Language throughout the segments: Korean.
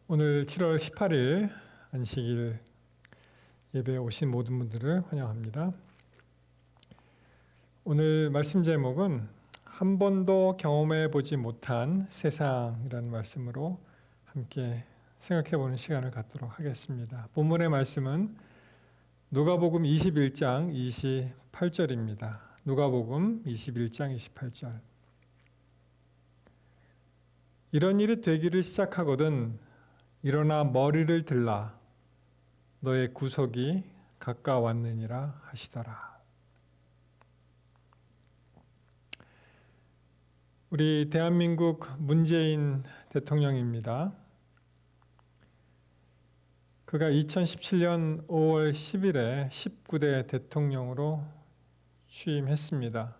오늘 7월 18일 안식일 예배에 오신 모든 분들을 환영합니다. 오늘 말씀 제목은 한 번도 경험해 보지 못한 세상이라는 말씀으로 함께 생각해 보는 시간을 갖도록 하겠습니다. 본문의 말씀은 누가복음 21장 28절입니다. 누가복음 21장 28절. 이런 일이 되기를 시작하거든 일어나 머리를 들라 너의 구속이 가까웠느니라 하시더라. 우리 대한민국 문재인 대통령입니다. 그가 2017년 5월 10일에 19대 대통령으로 취임했습니다.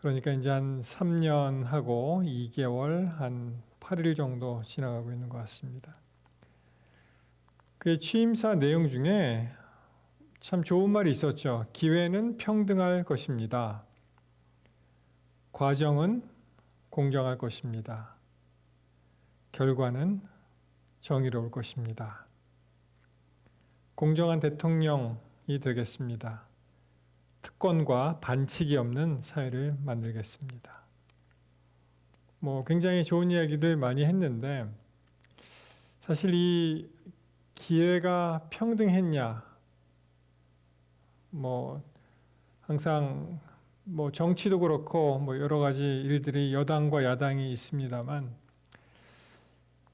그러니까 이제 한 3년하고 2개월, 한 8일 정도 지나가고 있는 것 같습니다. 그의 취임사 내용 중에 참 좋은 말이 있었죠. 기회는 평등할 것입니다. 과정은 공정할 것입니다. 결과는 정의로울 것입니다. 공정한 대통령이 되겠습니다. 특권과 반칙이 없는 사회를 만들겠습니다. 굉장히 좋은 이야기들 많이 했는데 사실 이 기회가 평등했냐? 항상 정치도 그렇고 여러 가지 일들이 여당과 야당이 있습니다만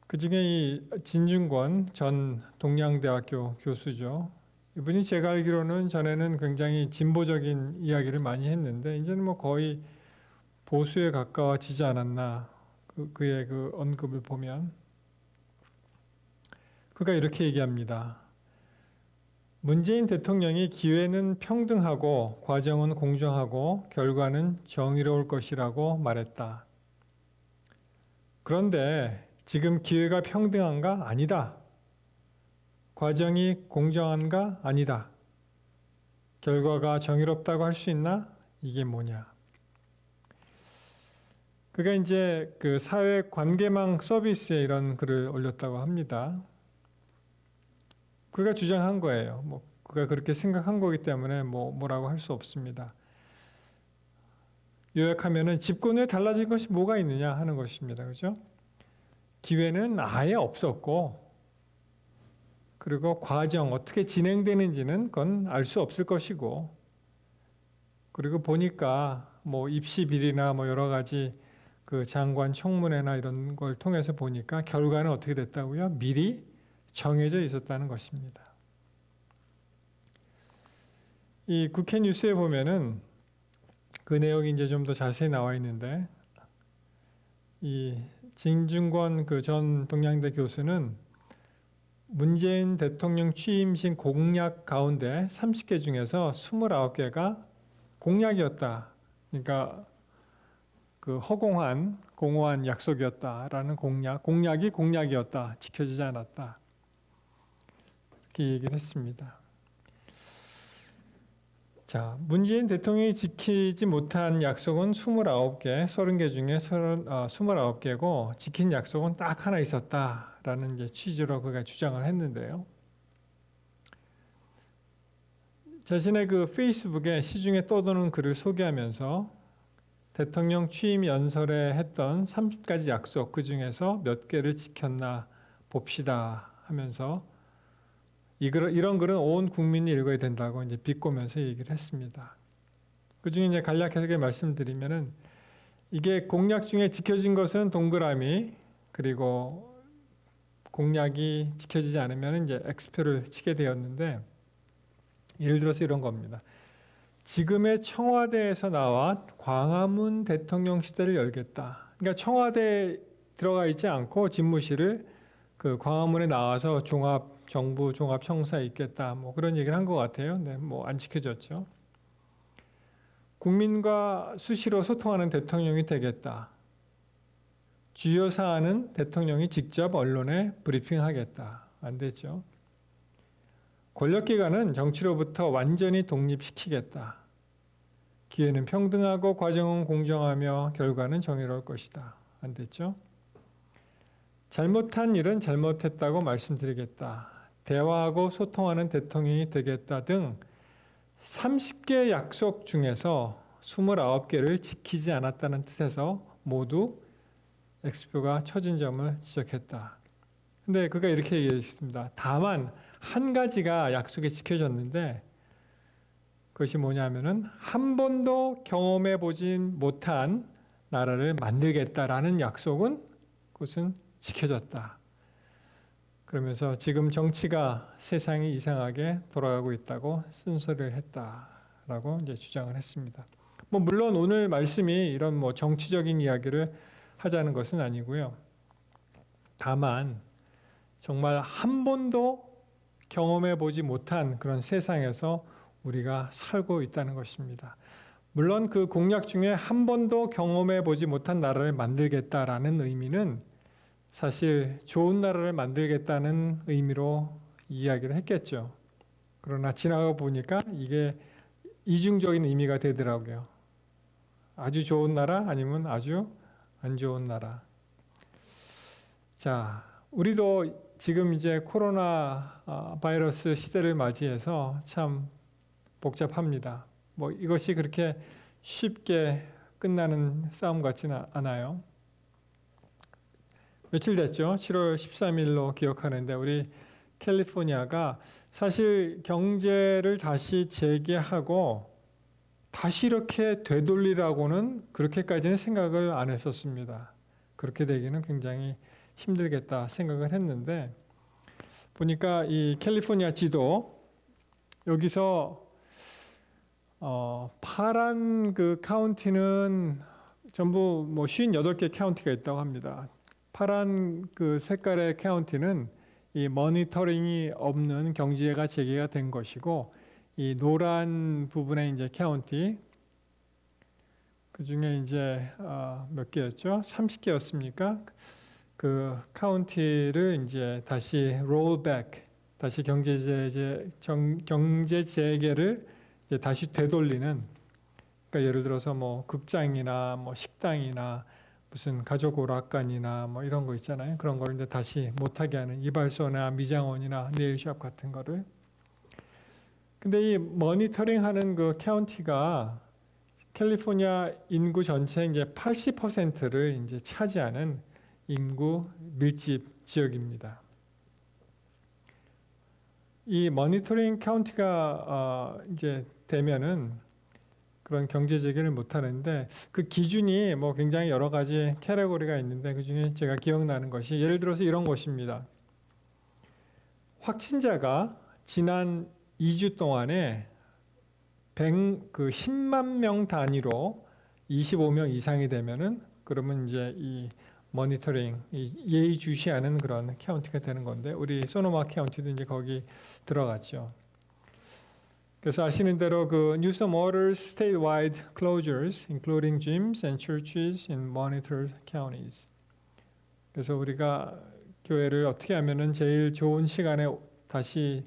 그중에 이 진중권 전 동양대학교 교수죠. 이분이 제가 알기로는 전에는 굉장히 진보적인 이야기를 많이 했는데 이제는 거의 보수에 가까워지지 않았나. 그의 그 언급을 보면 그가 이렇게 얘기합니다. 문재인 대통령이 기회는 평등하고 과정은 공정하고 결과는 정의로울 것이라고 말했다. 그런데 지금 기회가 평등한가? 아니다. 과정이 공정한가? 아니다. 결과가 정의롭다고 할 수 있나? 이게 뭐냐? 그가 이제 그 사회 관계망 서비스에 이런 글을 올렸다고 합니다. 그가 주장한 거예요. 그가 그렇게 생각한 거기 때문에 뭐라고 할 수 없습니다. 요약하면은 집권 후에 달라진 것이 뭐가 있느냐 하는 것입니다. 그죠? 기회는 아예 없었고, 그리고 과정, 어떻게 진행되는지는 그건 알 수 없을 것이고, 그리고 보니까 입시 비리나 여러 가지 그 장관 청문회나 이런 걸 통해서 보니까 결과는 어떻게 됐다고요? 미리 정해져 있었다는 것입니다. 이 국회 뉴스에 보면은 그 내용이 이제 좀 더 자세히 나와 있는데, 이 진중권 그 전 동양대 교수는 문재인 대통령 취임식 공약 가운데 30개 중에서 29개가 공약이었다. 그러니까 그 허공한 공허한 약속이었다라는 공약이 공약이었다. 지켜지지 않았다. 이렇게 얘기를 했습니다. 자, 문재인 대통령이 지키지 못한 약속은 29개, 30개 중에 29개고 지킨 약속은 딱 하나 있었다라는 이제 취지로 그가 주장을 했는데요. 자신의 그 페이스북에 시중에 떠도는 글을 소개하면서 대통령 취임 연설에 했던 30가지 약속 그 중에서 몇 개를 지켰나 봅시다 하면서 이런 글은 온 국민이 읽어야 된다고 이제 비꼬면서 얘기를 했습니다. 그 중에 이제 간략하게 말씀드리면은 이게 공약 중에 지켜진 것은 동그라미, 그리고 공약이 지켜지지 않으면 이제 X표를 치게 되었는데, 예를 들어서 이런 겁니다. 지금의 청와대에서 나와 광화문 대통령 시대를 열겠다. 그러니까 청와대에 들어가 있지 않고 집무실을 그 광화문에 나와서 정부 종합청사에 있겠다. 그런 얘기를 한 것 같아요. 네, 안 지켜졌죠. 국민과 수시로 소통하는 대통령이 되겠다. 주요 사안은 대통령이 직접 언론에 브리핑하겠다. 안 됐죠. 권력기관은 정치로부터 완전히 독립시키겠다. 기회는 평등하고 과정은 공정하며 결과는 정의로울 것이다. 안 됐죠? 잘못한 일은 잘못했다고 말씀드리겠다. 대화하고 소통하는 대통령이 되겠다 등 30개 약속 중에서 29개를 지키지 않았다는 뜻에서 모두 X표가 쳐진 점을 지적했다. 근데 그가 이렇게 얘기했습니다. 다만 한 가지가 약속이 지켜졌는데 그것이 뭐냐면은 한 번도 경험해 보진 못한 나라를 만들겠다라는 약속은 그것은 지켜졌다. 그러면서 지금 정치가 세상이 이상하게 돌아가고 있다고 쓴소리를 했다라고 이제 주장을 했습니다. 뭐 물론 오늘 말씀이 이런 뭐 정치적인 이야기를 하자는 것은 아니고요. 다만 정말 한 번도 경험해 보지 못한 그런 세상에서 우리가 살고 있다는 것입니다. 물론 그 공약 중에 한 번도 경험해 보지 못한 나라를 만들겠다라는 의미는 사실 좋은 나라를 만들겠다는 의미로 이야기를 했겠죠. 그러나 지나가 보니까 이게 이중적인 의미가 되더라고요. 아주 좋은 나라 아니면 아주 안 좋은 나라. 자, 우리도 지금 이제 코로나 바이러스 시대를 맞이해서 참 복잡합니다. 뭐 이것이 그렇게 쉽게 끝나는 싸움 같지는 않아요. 며칠 됐죠? 7월 13일로 기억하는데 우리 캘리포니아가 사실 경제를 다시 재개하고 다시 이렇게 되돌리라고는 그렇게까지는 생각을 안 했었습니다. 그렇게 되기는 굉장히 힘들겠다 생각을 했는데 보니까 이 캘리포니아 지도 여기서 파란 그 카운티는 전부 뭐 58개 카운티가 있다고 합니다. 파란 그 색깔의 카운티는 이 모니터링이 없는 경제가 재개가 된 것이고 이 노란 부분의 이제 카운티 그 중에 이제 몇 개였죠? 30개였습니까? 그 카운티를 이제 다시 롤백, 다시 경제 재개를 이제 다시 되돌리는. 그러니까 예를 들어서 뭐 극장이나 뭐 식당이나 무슨 가족 오락관이나 뭐 이런 거 있잖아요. 그런 거를 이제 다시 못하게 하는 이발소나 미장원이나 네일샵 같은 거를. 근데 이 모니터링하는 그 카운티가 캘리포니아 인구 전체 이제 80%를 이제 차지하는 인구 밀집 지역입니다. 이 모니터링 카운티가 이제 되면은 그런 경제 재개를 못 하는데 그 기준이 뭐 굉장히 여러 가지 캐테고리가 있는데 그 중에 제가 기억나는 것이 예를 들어서 이런 것입니다. 확진자가 지난 2주 동안에 10만 명 단위로 25명 이상이 되면은 그러면 이제 이 모니터링, 예의주시하는 그런 카운티가 되는 건데 우리 소노마 카운티도 이제 거기 들어갔죠. 그래서 아시는 대로 그 New South Wales statewide closures, including gyms and churches in monitored counties. 그래서 우리가 교회를 어떻게 하면은 제일 좋은 시간에 다시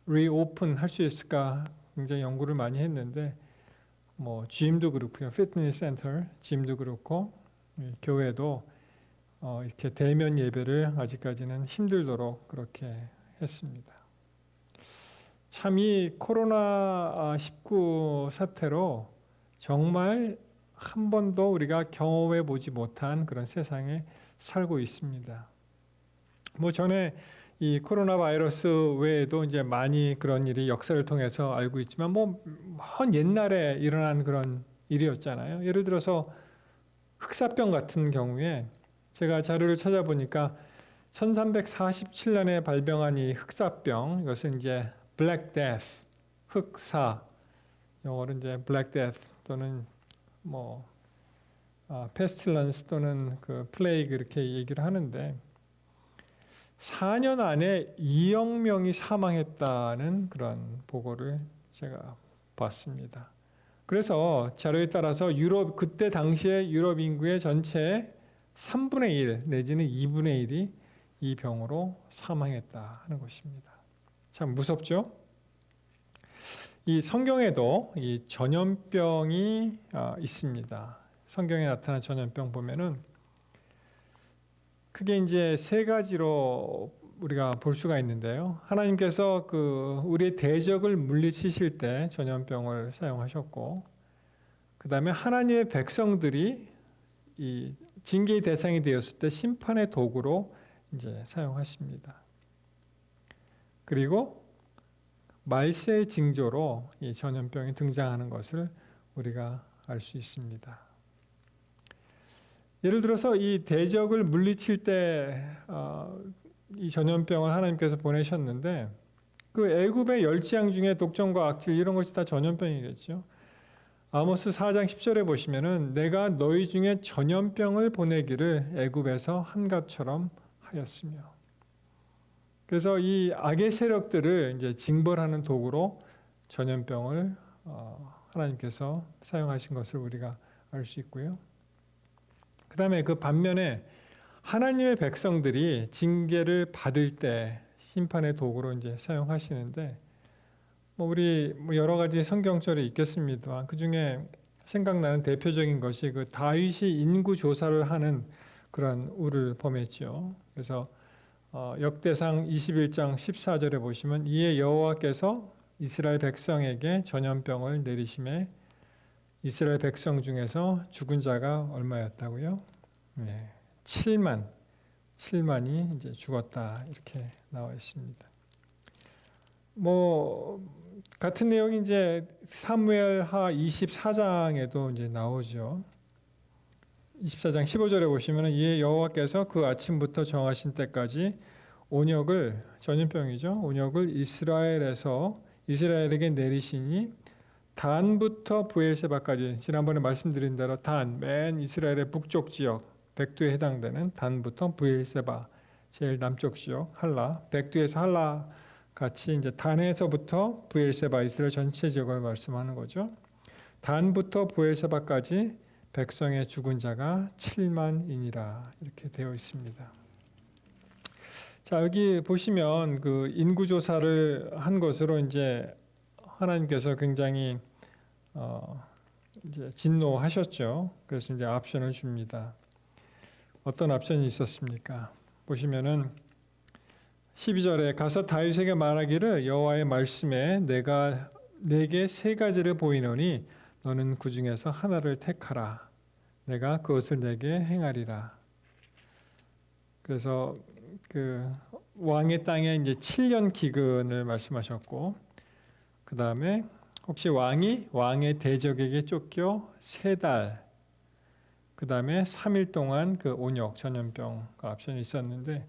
리오픈 할 수 있을까 굉장히 연구를 많이 했는데 뭐 짐도 그렇고요, 피트니스 센터, 짐도 그렇고 교회도 이렇게 대면 예배를 아직까지는 힘들도록 그렇게 했습니다. 참 이 코로나19 사태로 정말 한 번도 우리가 경험해 보지 못한 그런 세상에 살고 있습니다. 뭐 전에 이 코로나 바이러스 외에도 이제 많이 그런 일이 역사를 통해서 알고 있지만 뭐 먼 옛날에 일어난 그런 일이었잖아요. 예를 들어서 흑사병 같은 경우에 제가 자료를 찾아보니까 1347년에 발병한 이 흑사병, 이것은 이제 Black Death, 흑사, 영어로 이제 Black Death 또는 뭐 Pestilence 또는 그 Plague 이렇게 얘기를 하는데 4년 안에 2억 명이 사망했다는 그런 보고를 제가 봤습니다. 그래서 자료에 따라서 유럽 그때 당시에 유럽 인구의 전체 3분의 1 내지는 2분의 1이 이 병으로 사망했다 하는 것입니다. 참 무섭죠? 이 성경에도 이 전염병이 있습니다. 성경에 나타난 전염병 보면은 크게 이제 세 가지로 우리가 볼 수가 있는데요. 하나님께서 우리의 대적을 물리치실 때 전염병을 사용하셨고, 그 다음에 하나님의 백성들이 이 징계의 대상이 되었을 때 심판의 도구로 이제 사용하십니다. 그리고 말세의 징조로 이 전염병이 등장하는 것을 우리가 알 수 있습니다. 예를 들어서 이 대적을 물리칠 때 이 전염병을 하나님께서 보내셨는데 그 애굽의 열지양 중에 독점과 악질 이런 것이 다 전염병이겠죠. 아모스 4장 10절에 보시면은 내가 너희 중에 전염병을 보내기를 애굽에서 한갑처럼 하였으며. 그래서 이 악의 세력들을 이제 징벌하는 도구로 전염병을 하나님께서 사용하신 것을 우리가 알 수 있고요. 그 다음에 그 반면에 하나님의 백성들이 징계를 받을 때 심판의 도구로 이제 사용하시는데 우리 여러 가지 성경절이 있겠습니다만 그 중에 생각나는 대표적인 것이 그 다윗이 인구 조사를 하는 그런 우를 범했죠. 그래서 역대상 21장 14절에 보시면 이에 여호와께서 이스라엘 백성에게 전염병을 내리심에 이스라엘 백성 중에서 죽은 자가 얼마였다고요? 네, 7만이 이제 죽었다 이렇게 나와 있습니다. 같은 내용이 이제 사무엘하 24장에도 이제 나오죠. 24장 15절에 보시면 이에 여호와께서 그 아침부터 정하신 때까지 전염병이죠. 온역을 이스라엘에게 내리시니 단부터 부엘세바까지 지난번에 말씀드린 대로 맨 이스라엘의 북쪽 지역 백두에 해당되는 단부터 부엘세바 제일 남쪽 지역 할라 백두에서 할라 같이 이제 단에서부터 부엘세바 이스라엘 전체 지역을 말씀하는 거죠. 단부터 부엘세바까지 백성의 죽은 자가 7만이니라 이렇게 되어 있습니다. 자, 여기 보시면 그 인구 조사를 한 것으로 이제 하나님께서 굉장히 이제 진노하셨죠. 그래서 이제 옵션을 줍니다. 어떤 옵션이 있었습니까? 보시면은 12절에 가서 다윗에게 말하기를 여호와의 말씀에 내가 내게 세 가지를 보이노니 너는 그 중에서 하나를 택하라. 내가 그것을 내게 행하리라. 그래서 그 왕의 땅에 이제 7년 기근을 말씀하셨고, 그 다음에 혹시 왕의 대적에게 쫓겨 3달, 그 다음에 3일 동안 그 온역 전염병 옵션이 있었는데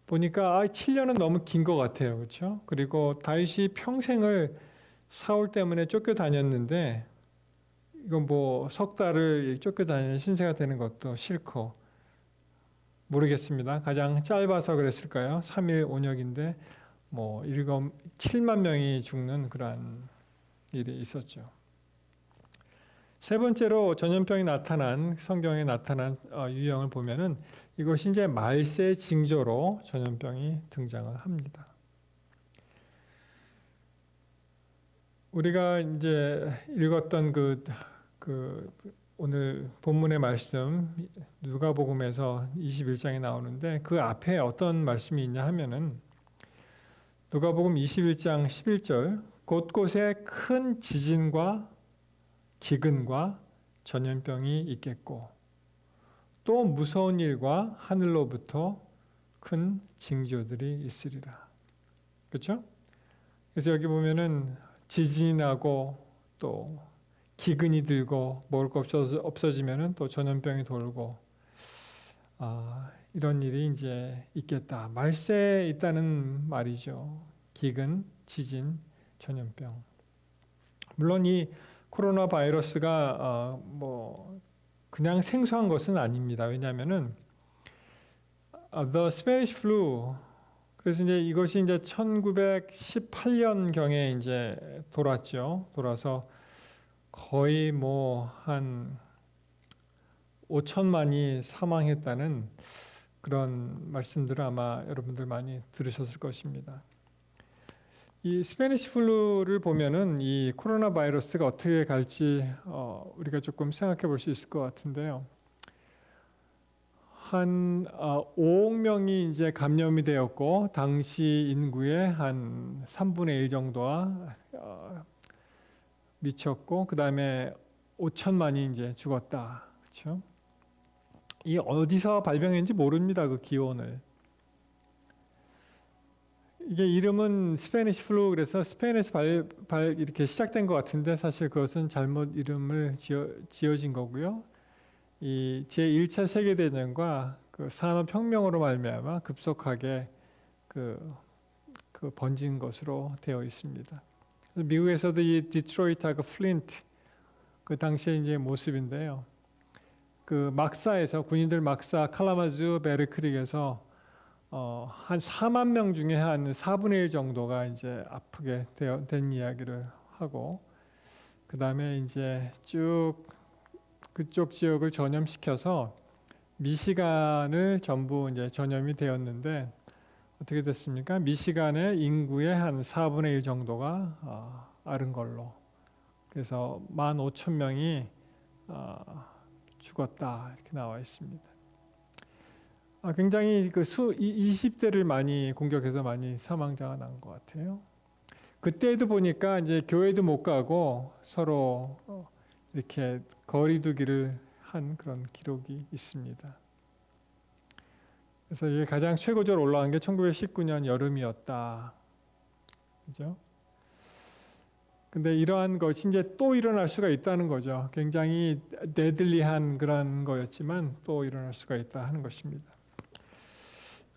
보니까 7년은 너무 긴 것 같아요, 그렇죠? 그리고 다윗이 평생을 사울 때문에 쫓겨 다녔는데 이건 석 달을 쫓겨 다니는 신세가 되는 것도 싫고 모르겠습니다. 가장 짧아서 그랬을까요? 3일 온역인데 7만 명이 죽는 그러한 일이 있었죠. 세 번째로 전염병이 성경에 나타난 유형을 보면은 이것이 이제 말세 징조로 전염병이 등장을 합니다. 우리가 이제 읽었던 오늘 본문의 말씀 누가복음에서 21장에 나오는데 그 앞에 어떤 말씀이 있냐 하면은 누가복음 21장 11절 곳곳에 큰 지진과 기근과 전염병이 있겠고 또 무서운 일과 하늘로부터 큰 징조들이 있으리라. 그렇죠? 그래서 여기 보면은 지진이 나고 또 기근이 들고 먹을 거 없어지면은 또 전염병이 돌고 이런 일이 이제 있겠다. 말세에 있다는 말이죠. 기근, 지진, 전염병. 물론 이 코로나 바이러스가 그냥 생소한 것은 아닙니다. 왜냐하면은 The Spanish flu 그래서 이제 이것이 이제 1918년 경에 이제 돌아서 거의 한 5천만이 사망했다는 그런 말씀들을 아마 여러분들 많이 들으셨을 것입니다. 이 스페니시 플루를 보면은 이 코로나 바이러스가 어떻게 갈지 우리가 조금 생각해 볼 수 있을 것 같은데요. 한 5억 명이 이제 감염이 되었고 당시 인구의 한 3분의 1 정도가 미쳤고 그 다음에 5천만이 이제 죽었다. 그렇죠? 이 어디서 발병했는지 모릅니다. 그 기원을. 이게 이름은 스페니시 플루 그래서 스페인에서 이렇게 시작된 것 같은데 사실 그것은 잘못 이름을 지어진 거고요. 이 제1차 세계대전과 그 산업혁명으로 말미암아 급속하게 그 번진 것으로 되어 있습니다. 미국에서도 이 디트로이트하고 플린트 그 당시의 이제 모습인데요. 그 막사에서 군인들 막사 칼라마주 베르크릭에서 한 4만 명 중에 한 4분의 1 정도가 이제 아프게 된 이야기를 하고 그 다음에 이제 쭉 그쪽 지역을 전염시켜서 미시간을 전부 이제 전염이 되었는데 어떻게 됐습니까? 미시간의 인구의 한 4분의 1 정도가 앓은 걸로. 그래서 15,000명이 죽었다 이렇게 나와 있습니다. 굉장히 그 20대를 많이 공격해서 많이 사망자가 난 것 같아요. 그때도 보니까 이제 교회도 못 가고 서로 이렇게 거리두기를 한 그런 기록이 있습니다. 그래서 이게 가장 최고조로 올라간 게 1919년 여름이었다. 그죠? 근데 이러한 것이 이제 또 일어날 수가 있다는 거죠. 굉장히 데들리한 그런 거였지만 또 일어날 수가 있다 하는 것입니다.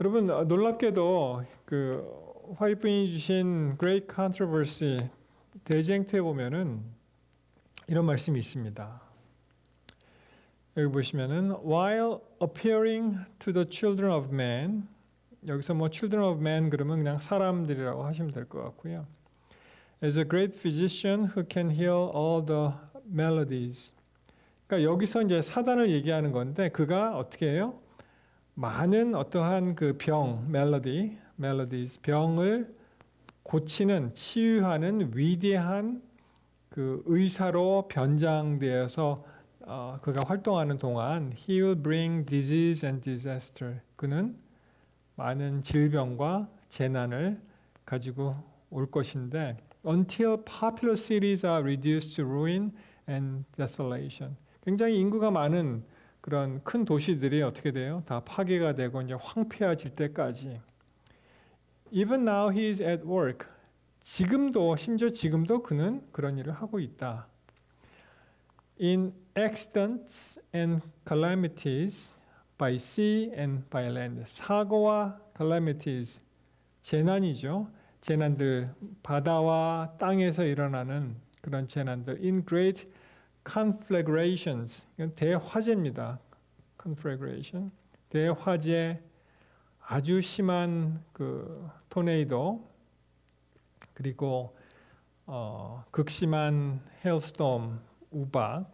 여러분 놀랍게도 그 화이트분이 주신 Great Controversy 대쟁투에 보면은 이런 말씀이 있습니다. 여기 보시면은 while appearing to the children of man 여기서 뭐 children of man 그러면 그냥 사람들이라고 하시면 될 것 같고요. As a great physician who can heal all the maladies. 그러니까 여기서 이제 사단을 얘기하는 건데 그가 어떻게 해요? 많은 어떠한 그 melodies, 병을 고치는, 치유하는 위대한 그 의사로 변장되어서 그가 활동하는 동안 He will bring disease and disaster. 그는 많은 질병과 재난을 가지고 올 것인데 until popular cities are reduced to ruin and desolation. 굉장히 인구가 많은 그런 큰 도시들이 어떻게 돼요? 다 파괴가 되고 이제 황폐해질 때까지. Even now he is at work. 심지어 지금도 그는 그런 일을 하고 있다. In accidents and calamities by sea and by land. 사고와 calamities, 재난이죠. 재난들, 바다와 땅에서 일어나는 그런 재난들. In great conflagrations, 이건 대화재입니다. conflagration, 대화재, 아주 심한 그 토네이도, 그리고 극심한 hailstorm, 우박,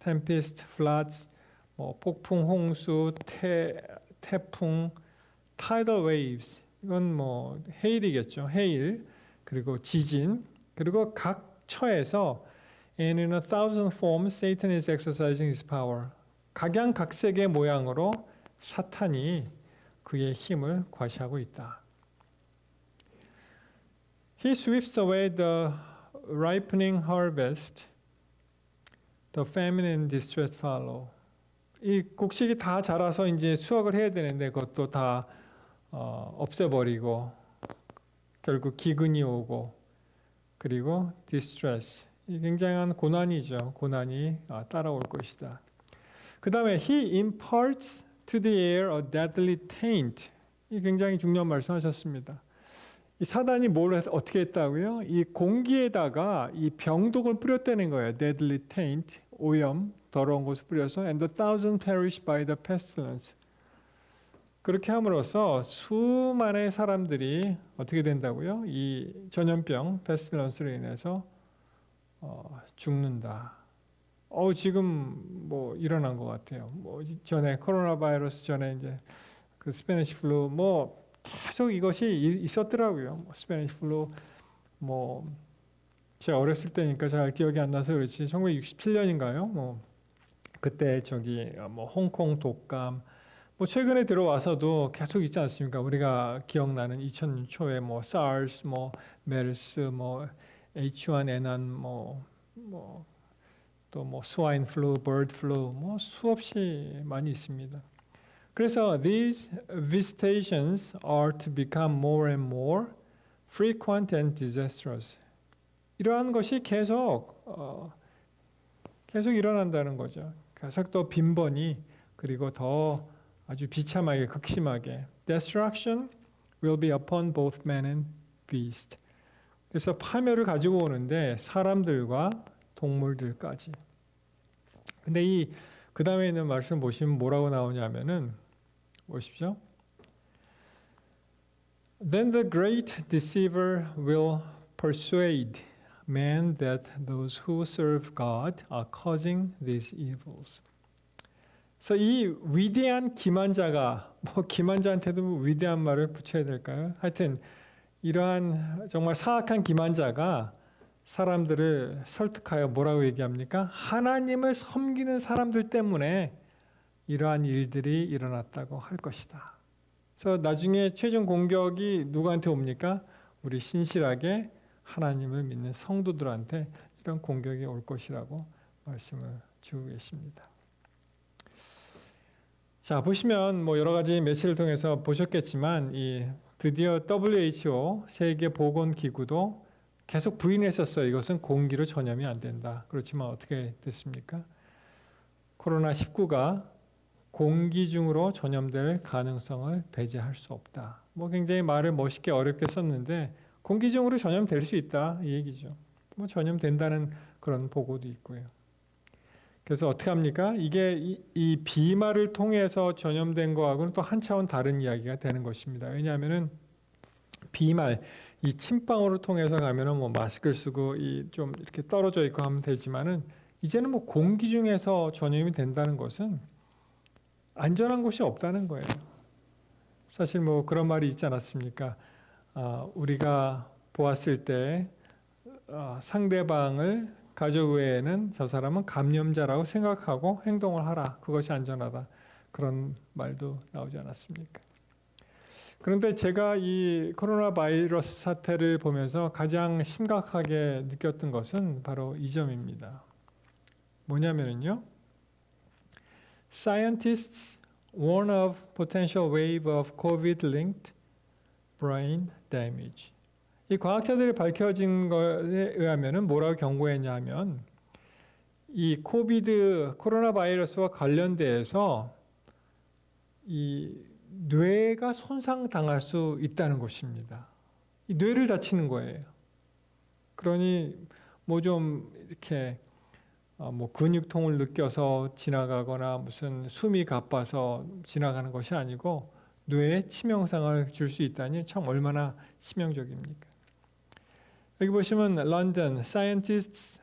tempest, floods, 뭐 폭풍, 홍수, 태풍, tidal waves, 이건 뭐 해일이겠죠. 해일, 그리고 지진, 그리고 각 처에서 And in 1,000 forms, Satan is exercising his power. 각양각색의 모양으로 사탄이 그의 힘을 과시하고 있다. He sweeps away the ripening harvest. The famine and distress follow. 이 곡식이 다 자라서 이제 수확을 해야 되는데 그것도 다 없애버리고 결국 기근이 오고 그리고 distress. 이 굉장한 고난이죠. 고난이 따라올 것이다. 그 다음에 he imparts to the air a deadly taint. 이 굉장히 중요한 말씀하셨습니다. 이 사단이 뭘 어떻게 했다고요? 이 공기에다가 이 병독을 뿌렸다는 거예요. deadly taint, 오염, 더러운 것을 뿌려서 and 1,000 perish by the pestilence. 그렇게 함으로써 수많은 사람들이 어떻게 된다고요? 이 전염병, pestilence로 인해서 죽는다. 지금 뭐 일어난 것 같아요. 뭐 전에 코로나 바이러스 전에 이제 그 스페니시 플루 뭐 계속 이것이 있었더라고요. 뭐 스페니시 플루 뭐 제가 어렸을 때니까 잘 기억이 안 나서 그렇지 1967년인가요? 뭐 그때 저기 뭐 홍콩 독감 뭐 최근에 들어와서도 계속 있지 않습니까? 우리가 기억나는 2000년 초에 뭐 SARS, 뭐 메르스, 뭐 H1N1, 뭐 또 뭐 스와인 플루, 버드 플루, 뭐 수없이 많이 있습니다. 그래서 these visitations are to become more and more frequent and disastrous. 이러한 것이 계속 일어난다는 거죠. 계속 또 빈번히 그리고 더 아주 비참하게 극심하게 destruction will be upon both man and beast. 그래서 파멸을 가지고 오는데 사람들과 동물들까지. 근데 이 그 다음에 있는 말씀 보시면 뭐라고 나오냐면은 보십시오. Then the great deceiver will persuade man that those who serve God are causing these evils. 그래서 이 위대한 기만자가 뭐 기만자한테도 위대한 말을 붙여야 될까요? 하여튼 이러한 정말 사악한 기만자가 사람들을 설득하여 뭐라고 얘기합니까? 하나님을 섬기는 사람들 때문에 이러한 일들이 일어났다고 할 것이다. 그래서 나중에 최종 공격이 누구한테 옵니까? 우리 신실하게 하나님을 믿는 성도들한테 이런 공격이 올 것이라고 말씀을 주고 계십니다. 자, 보시면 뭐 여러 가지 매체를 통해서 보셨겠지만 이 드디어 WHO 세계보건기구도 계속 부인했었어요. 이것은 공기로 전염이 안 된다. 그렇지만 어떻게 됐습니까? 코로나19가 공기 중으로 전염될 가능성을 배제할 수 없다. 뭐 굉장히 말을 멋있게 어렵게 썼는데 공기 중으로 전염될 수 있다 이 얘기죠. 뭐 전염된다는 그런 보고도 있고요. 그래서 어떻게 합니까? 이게 이 비말을 통해서 전염된 거하고는 또 한 차원 다른 이야기가 되는 것입니다. 왜냐하면은 비말 이 침방울을 통해서 가면은 뭐 마스크를 쓰고 이 좀 이렇게 떨어져 있고 하면 되지만은 이제는 뭐 공기 중에서 전염이 된다는 것은 안전한 곳이 없다는 거예요. 사실 뭐 그런 말이 있지 않았습니까? 우리가 보았을 때 상대방을 가족 외에는 저 사람은 감염자라고 생각하고 행동을 하라. 그것이 안전하다. 그런 말도 나오지 않았습니까? 그런데 제가 이 코로나 바이러스 사태를 보면서 가장 심각하게 느꼈던 것은 바로 이 점입니다. 뭐냐면요. Scientists warn of potential wave of COVID-linked brain damage. 이 과학자들이 밝혀진 것에 의하면은 뭐라고 경고했냐 하면 이 코로나 바이러스와 관련돼서 이 뇌가 손상당할 수 있다는 것입니다. 이 뇌를 다치는 거예요. 그러니 뭐 좀 이렇게 뭐 근육통을 느껴서 지나가거나 무슨 숨이 가빠서 지나가는 것이 아니고 뇌에 치명상을 줄 수 있다니 참 얼마나 치명적입니까? 여기 보시면 London scientists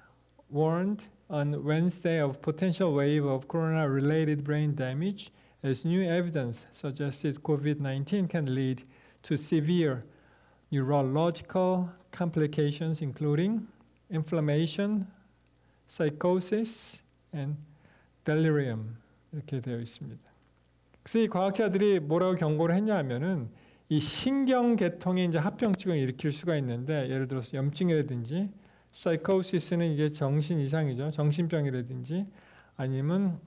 warned on Wednesday of potential wave of corona-related brain damage as new evidence suggested COVID-19 can lead to severe neurological complications including inflammation, psychosis, and delirium 이렇게 되어 있습니다. 그래서 이 과학자들이 뭐라고 경고를 했냐 하면은 이 신경계통에 이제 합병증을 일으킬 수가 있는데 예를 들어서 염증이라든지 psychosis는 이게 정신 이상이죠. 정신병이라든지 아니면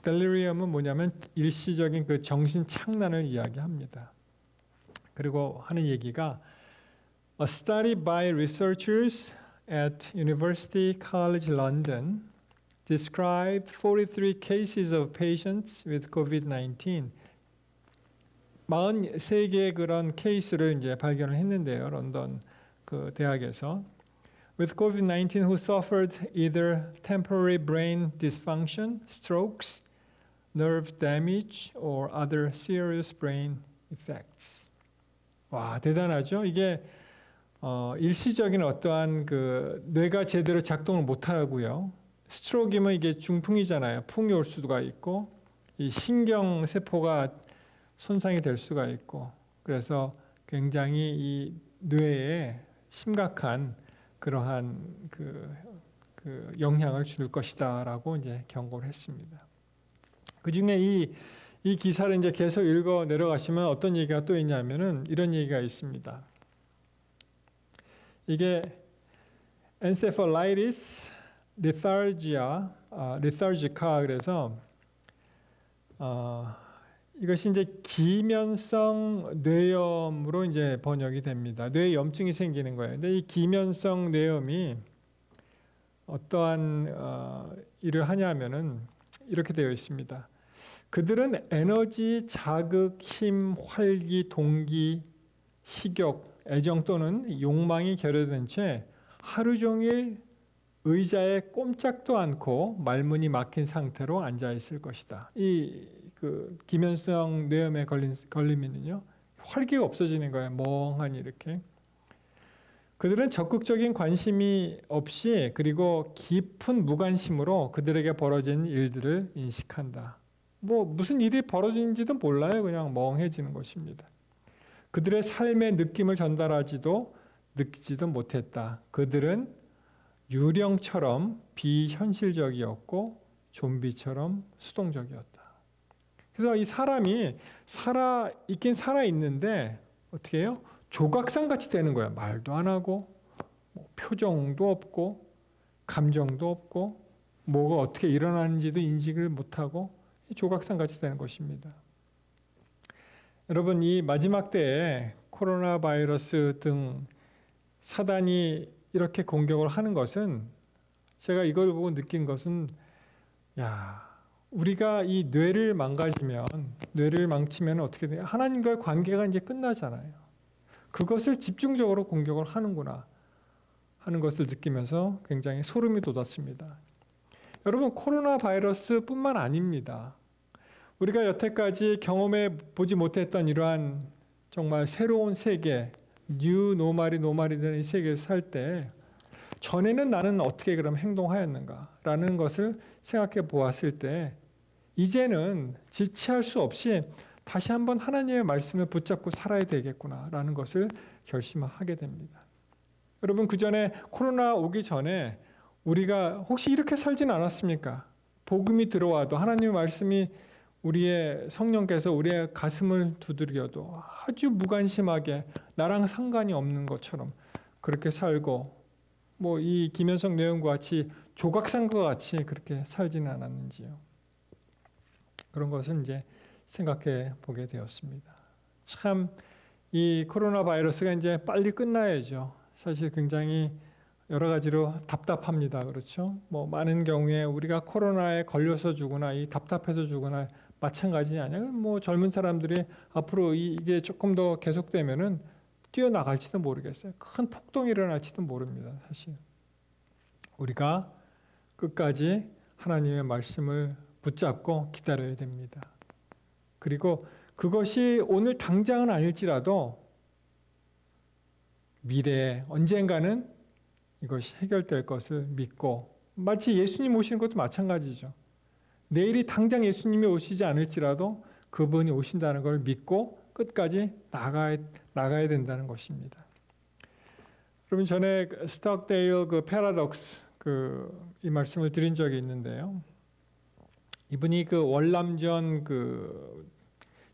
delirium은 뭐냐면 일시적인 그 정신 착란을 이야기합니다. 그리고 하는 얘기가 A study by researchers at University College London described 43 cases of patients with COVID-19. 43개의 그런 케이스를 이제 발견을 했는데요. 런던 그 대학에서 with COVID-19 who suffered either temporary brain dysfunction, strokes, nerve damage or other serious brain effects. 와, 대단하죠? 이게 일시적인 어떠한 그 뇌가 제대로 작동을 못 하고요. 스트로크이면 이게 중풍이잖아요. 풍이 올 수가 있고 이 신경 세포가 손상이 될 수가 있고 그래서 굉장히 이 뇌에 심각한 그러한 그 영향을 줄 것이다라고 이제 경고를 했습니다. 그 중에 이 이 기사를 이제 계속 읽어 내려가시면 어떤 얘기가 또 있냐면은 이런 얘기가 있습니다. 이게 encephalitis lethargica 그래서 이것이 이제 기면성 뇌염으로 이제 번역이 됩니다. 뇌염증이 생기는 거예요. 근데 이 기면성 뇌염이 어떠한 일을 하냐면은 이렇게 되어 있습니다. 그들은 에너지, 자극, 힘, 활기, 동기, 식욕, 애정 또는 욕망이 결여된 채 하루 종일 의자에 꼼짝도 않고 말문이 막힌 상태로 앉아 있을 것이다. 이 기면성 뇌염에 걸리면요 활기가 없어지는 거예요. 멍하니 이렇게. 그들은 적극적인 관심이 없이 그리고 깊은 무관심으로 그들에게 벌어진 일들을 인식한다. 무슨 일이 벌어지는지도 몰라요. 그냥 멍해지는 것입니다. 그들의 삶의 느낌을 전달하지도 느끼지도 못했다. 그들은 유령처럼 비현실적이었고 좀비처럼 수동적이었다. 그래서 이 사람이 있긴 살아있는데 어떻게 해요? 조각상 같이 되는 거예요. 말도 안 하고 표정도 없고 감정도 없고 뭐가 어떻게 일어나는지도 인식을 못하고 조각상 같이 되는 것입니다. 여러분, 이 마지막 때에 코로나 바이러스 등 사단이 이렇게 공격을 하는 것은 제가 이걸 보고 느낀 것은 우리가 이 뇌를 망치면 어떻게 돼요? 하나님과의 관계가 이제 끝나잖아요. 그것을 집중적으로 공격을 하는구나 하는 것을 느끼면서 굉장히 소름이 돋았습니다. 여러분, 코로나 바이러스뿐만 아닙니다. 우리가 여태까지 경험해 보지 못했던 이러한 정말 새로운 세계, 뉴 노말이 되는 이 세계에서 살 때 전에는 나는 어떻게 그럼 행동하였는가라는 것을 생각해 보았을 때 이제는 지체할 수 없이 다시 한번 하나님의 말씀을 붙잡고 살아야 되겠구나라는 것을 결심하게 됩니다. 여러분, 그 전에 코로나 오기 전에 우리가 혹시 이렇게 살진 않았습니까? 복음이 들어와도 하나님의 말씀이 우리의 성령께서 우리의 가슴을 두드려도 아주 무관심하게 나랑 상관이 없는 것처럼 그렇게 살고 이 김현석 내용과 같이 조각상과 같이 그렇게 살지는 않았는지요. 그런 것은 이제 생각해 보게 되었습니다. 참 이 코로나 바이러스가 이제 빨리 끝나야죠. 사실 굉장히 여러 가지로 답답합니다. 그렇죠? 많은 경우에 우리가 코로나에 걸려서 죽거나 이 답답해서 죽거나 마찬가지 아니야. 젊은 사람들이 앞으로 이게 조금 더 계속되면은 뛰어나갈지도 모르겠어요. 큰 폭동이 일어날지도 모릅니다. 사실 우리가 끝까지 하나님의 말씀을 붙잡고 기다려야 됩니다. 그리고 그것이 오늘 당장은 아닐지라도 미래에 언젠가는 이것이 해결될 것을 믿고 마치 예수님 오시는 것도 마찬가지죠. 내일이 당장 예수님이 오시지 않을지라도 그분이 오신다는 걸 믿고 끝까지 나가야 된다는 것입니다. 여러분, 전에 스톡데일 패러독스 이 말씀을 드린 적이 있는데요. 이분이 월남전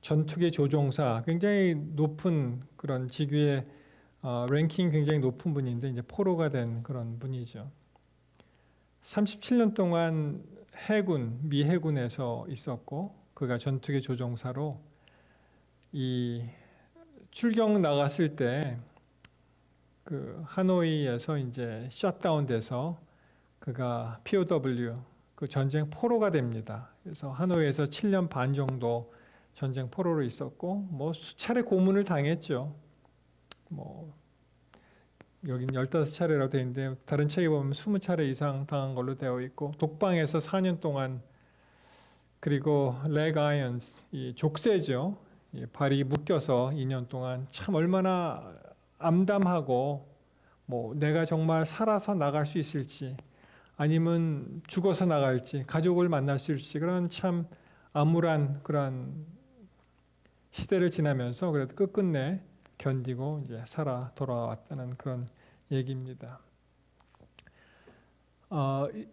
전투기 조종사 굉장히 높은 그런 직위의 랭킹 굉장히 높은 분인데 이제 포로가 된 그런 분이죠. 37년 동안 미 해군에서 있었고 그가 전투기 조종사로 이 출경 나갔을 때 하노이에서 이제 셧다운 돼서 그가 POW 전쟁 포로가 됩니다. 그래서 하노이에서 7년 반 정도 전쟁 포로로 있었고 수차례 고문을 당했죠. 여긴 15차례라고 되어 있는데 다른 책에 보면 20차례 이상 당한 걸로 되어 있고 독방에서 4년 동안 그리고 leg irons, 이 족쇄죠. 이 발이 묶여서 2년 동안 참 얼마나 암담하고 내가 정말 살아서 나갈 수 있을지 아니면 죽어서 나갈지 가족을 만날 수 있을지 그런 참 암울한 그런 시대를 지나면서 그래도 끝끝내 견디고 이제 살아 돌아왔다는 그런 얘기입니다.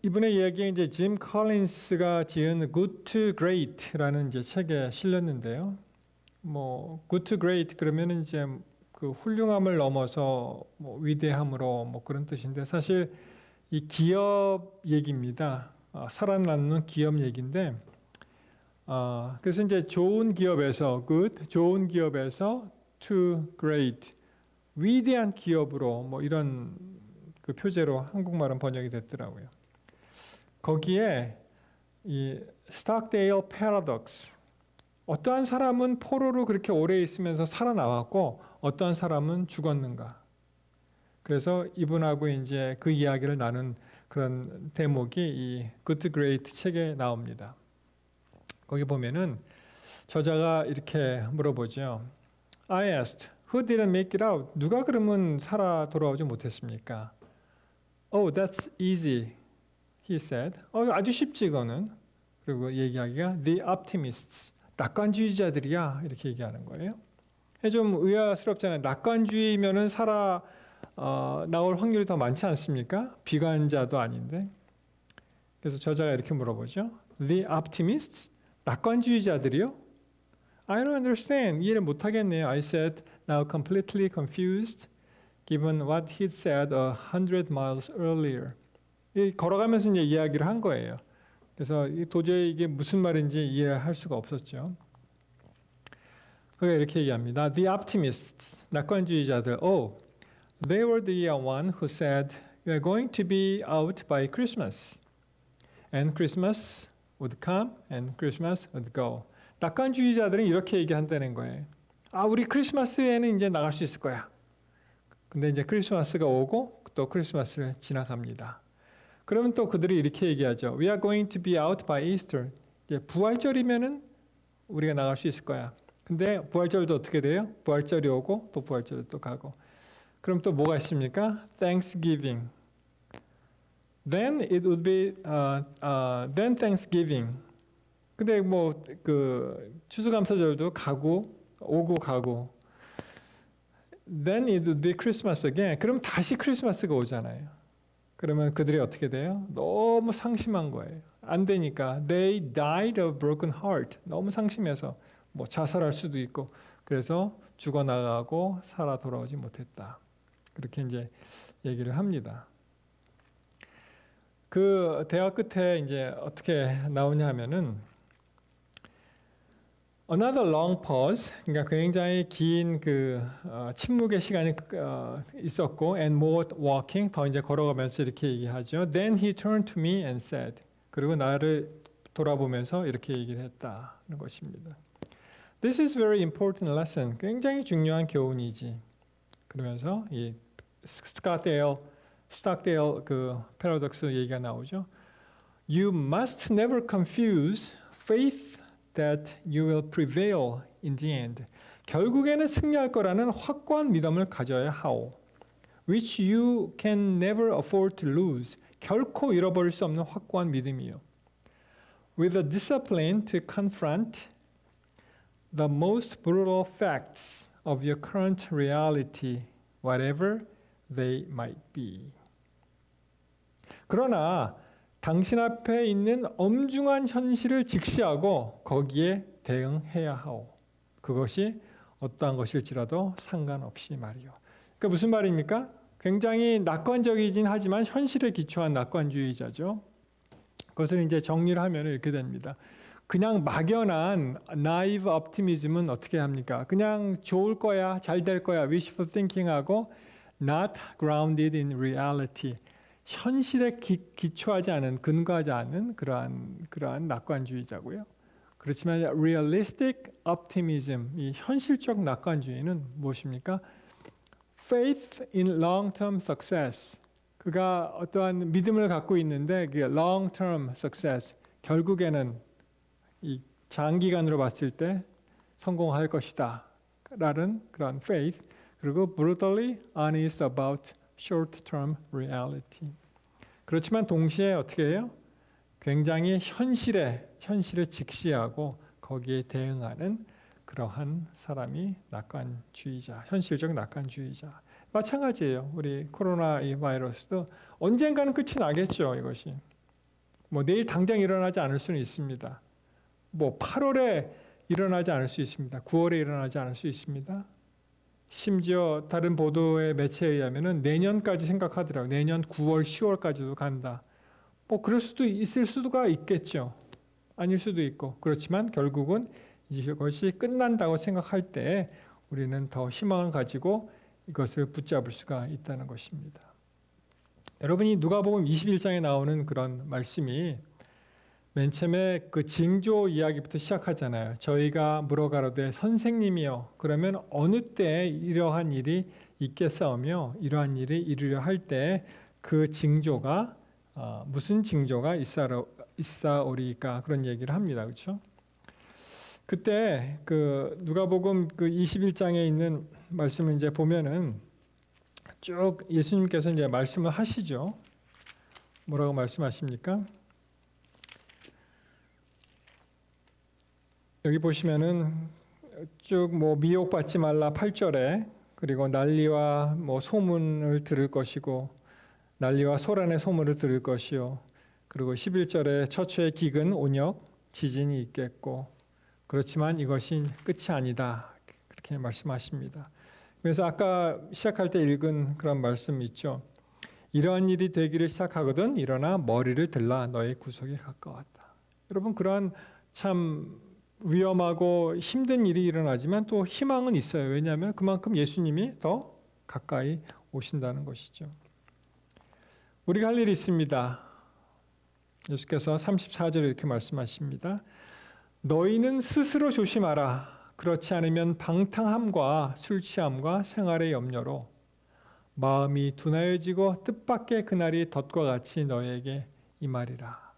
이번에 이야기에 이제 짐 컬린스가 지은 Good to Great라는 이제 책에 실렸는데요. 뭐 Good to Great 그러면은 이제 그 훌륭함을 넘어서 뭐 위대함으로 뭐 그런 뜻인데 사실 이 기업 얘기입니다. 살아남는 기업 얘기인데 그래서 이제 좋은 기업에서 good, 좋은 기업에서 to great, 위대한 기업으로 뭐 이런 그 표제로 한국말은 번역이 됐더라고요. 거기에 이 스톡데일 패러독스, 어떠한 사람은 포로로 그렇게 오래 있으면서 살아나왔고 어떠한 사람은 죽었는가. 그래서 이분하고 이제 그 이야기를 나눈 그런 대목이 이 Good to Great 책에 나옵니다. 거기 보면은 저자가 이렇게 물어보죠. I asked, who didn't make it out? 누가 그러면 살아 돌아오지 못했습니까? Oh, that's easy, he said. 아주 쉽지 이거는. 그리고 얘기하기가 the optimists, 낙관주의자들이야 이렇게 얘기하는 거예요. 좀 의아스럽잖아요. 낙관주의면은 살아 나올 확률이 더 많지 않습니까? 비관자도 아닌데. 그래서 저자가 이렇게 물어보죠. The optimists, 낙관주의자들이요? I don't understand. 이해를 못하겠네요. I said, now completely confused, given what he'd said 100 miles earlier. 걸어가면서 이제 이야기를 한 거예요. 그래서 도저히 이게 무슨 말인지 이해할 수가 없었죠. 그가 이렇게 얘기합니다. The optimists, 낙관주의자들. They were the one who said, we are going to be out by Christmas. And Christmas would come and Christmas would go. 낙관주의자들은 이렇게 얘기한다는 거예요. 우리 크리스마스에는 이제 나갈 수 있을 거야. 근데 이제 크리스마스가 오고 또 크리스마스를 지나갑니다. 그러면 또 그들이 이렇게 얘기하죠. We are going to be out by Easter. 이제 부활절이면은 우리가 나갈 수 있을 거야. 근데 부활절도 어떻게 돼요? 부활절이 오고 또 부활절이 또 가고. 그럼 또 뭐가 있습니까? Thanksgiving. Then it would be then Thanksgiving. 근데 뭐 그 추수감사절도 가고 오고 가고. Then it would be Christmas again. 그럼 다시 크리스마스가 오잖아요. 그러면 그들이 어떻게 돼요? 너무 상심한 거예요. 안 되니까. They died of broken heart. 너무 상심해서 뭐 자살할 수도 있고 그래서 죽어나가고 살아 돌아오지 못했다. 그렇게 이제 얘기를 합니다. 그 대화 끝에 이제 어떻게 나오냐 하면은 Another long pause, 그러니까 굉장히 긴 그 침묵의 시간이 있었고, and more walking, 더 이제 걸어가면서 이렇게 얘기하죠. Then he turned to me and said, 그리고 나를 돌아보면서 이렇게 얘기를 했다는 것입니다. This is very important lesson. 굉장히 중요한 교훈이지. 그러면서 이 스톡데일 그 패러독스 얘기가 나오죠. You must never confuse faith that you will prevail in the end. 결국에는 승리할 거라는 확고한 믿음을 가져야 하오. Which you can never afford to lose. 결코 잃어버릴 수 없는 확고한 믿음이요. With the discipline to confront the most brutal facts of your current reality, whatever they might be. 그러나 당신 앞에 있는 엄중한 현실을 직시하고 거기에 대응해야 하오. 그것이 어떠한 것일지라도 상관없이 말이요. 그러니까 무슨 말입니까? 굉장히 낙관적이긴 하지만 현실에 기초한 낙관주의자죠. 그것을 이제 정리를 하면 이렇게 됩니다. 그냥 막연한 naive optimism은 어떻게 합니까? 그냥 좋을 거야, 잘 될 거야, wishful thinking하고 not grounded in reality. 현실에 기초하지 않은, 근거하지 않은 그러한 낙관주의자고요. 그렇지만 realistic optimism, 이 현실적 낙관주의는 무엇입니까? Faith in long-term success. 그가 어떠한 믿음을 갖고 있는데 그 long-term success, 결국에는 이 장기간으로 봤을 때 성공할 것이다 라는 그런 faith. 그리고 brutally honest about short-term reality. 그렇지만 동시에 어떻게 해요? 굉장히 현실에 직시하고 거기에 대응하는 그러한 사람이 낙관주의자, 현실적 낙관주의자. 마찬가지예요. 우리 코로나 이 바이러스도 언젠가는 끝이 나겠죠. 이것이 뭐 내일 당장 일어나지 않을 수는 있습니다. 뭐 8월에 일어나지 않을 수 있습니다. 9월에 일어나지 않을 수 있습니다. 심지어 다른 보도의 매체에 의하면은 내년까지 생각하더라고요. 내년 9월, 10월까지도 간다. 뭐 그럴 수도 있을 수가 있겠죠. 아닐 수도 있고. 그렇지만 결국은 이것이 끝난다고 생각할 때 우리는 더 희망을 가지고 이것을 붙잡을 수가 있다는 것입니다. 여러분이 누가복음 21장에 나오는 그런 말씀이 맨 처음에 그 징조 이야기부터 시작하잖아요. 저희가 물어가로되 선생님이여, 그러면 어느 때에 이러한 일이 있겠사오며 이러한 일이 이루려 할 때 그 징조가 무슨 징조가 있사오리까, 그런 얘기를 합니다. 그렇죠? 그때 그 누가복음 그 21장에 있는 말씀을 이제 보면은 쭉 예수님께서 이제 말씀을 하시죠. 뭐라고 말씀하십니까? 여기 보시면은 쭉 뭐 미혹받지 말라 8절에, 그리고 난리와 뭐 소문을 들을 것이고 난리와 소란의 소문을 들을 것이요, 그리고 11절에 처처의 기근 온역 지진이 있겠고 그렇지만 이것이 끝이 아니다, 그렇게 말씀하십니다. 그래서 아까 시작할 때 읽은 그런 말씀 있죠. 이러한 일이 되기를 시작하거든 일어나 머리를 들라 너의 구속이 가까웠다. 여러분, 그러한 참 위험하고 힘든 일이 일어나지만 또 희망은 있어요. 왜냐하면 그만큼 예수님이 더 가까이 오신다는 것이죠. 우리가 할 일이 있습니다. 예수께서 34절에 이렇게 말씀하십니다. 너희는 스스로 조심하라. 그렇지 않으면 방탕함과 술 취함과 생활의 염려로 마음이 둔하여지고 뜻밖의 그날이 덫과 같이 너희에게 임하리라.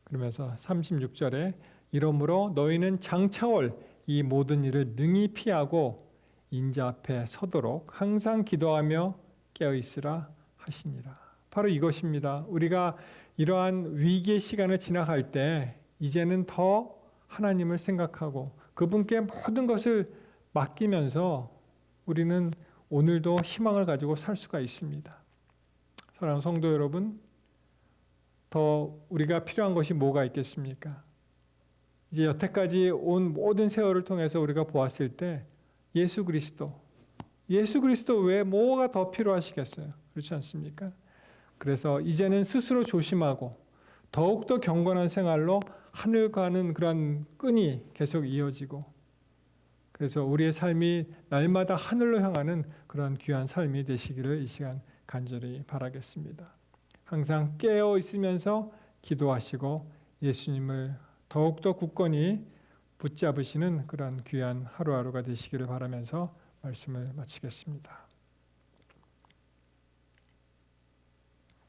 그러면서 36절에 이러므로 너희는 장차올 이 모든 일을 능히 피하고 인자 앞에 서도록 항상 기도하며 깨어있으라 하시니라. 바로 이것입니다. 우리가 이러한 위기의 시간을 지나갈 때 이제는 더 하나님을 생각하고 그분께 모든 것을 맡기면서 우리는 오늘도 희망을 가지고 살 수가 있습니다. 사랑하는 성도 여러분, 더 우리가 필요한 것이 뭐가 있겠습니까? 이제 여태까지 온 모든 세월을 통해서 우리가 보았을 때 예수 그리스도 외에 뭐가 더 필요하시겠어요? 그렇지 않습니까? 그래서 이제는 스스로 조심하고 더욱더 경건한 생활로 하늘과는 그런 끈이 계속 이어지고, 그래서 우리의 삶이 날마다 하늘로 향하는 그런 귀한 삶이 되시기를 이 시간 간절히 바라겠습니다. 항상 깨어 있으면서 기도하시고 예수님을 더욱더 굳건히 붙잡으시는 그런 귀한 하루하루가 되시기를 바라면서 말씀을 마치겠습니다.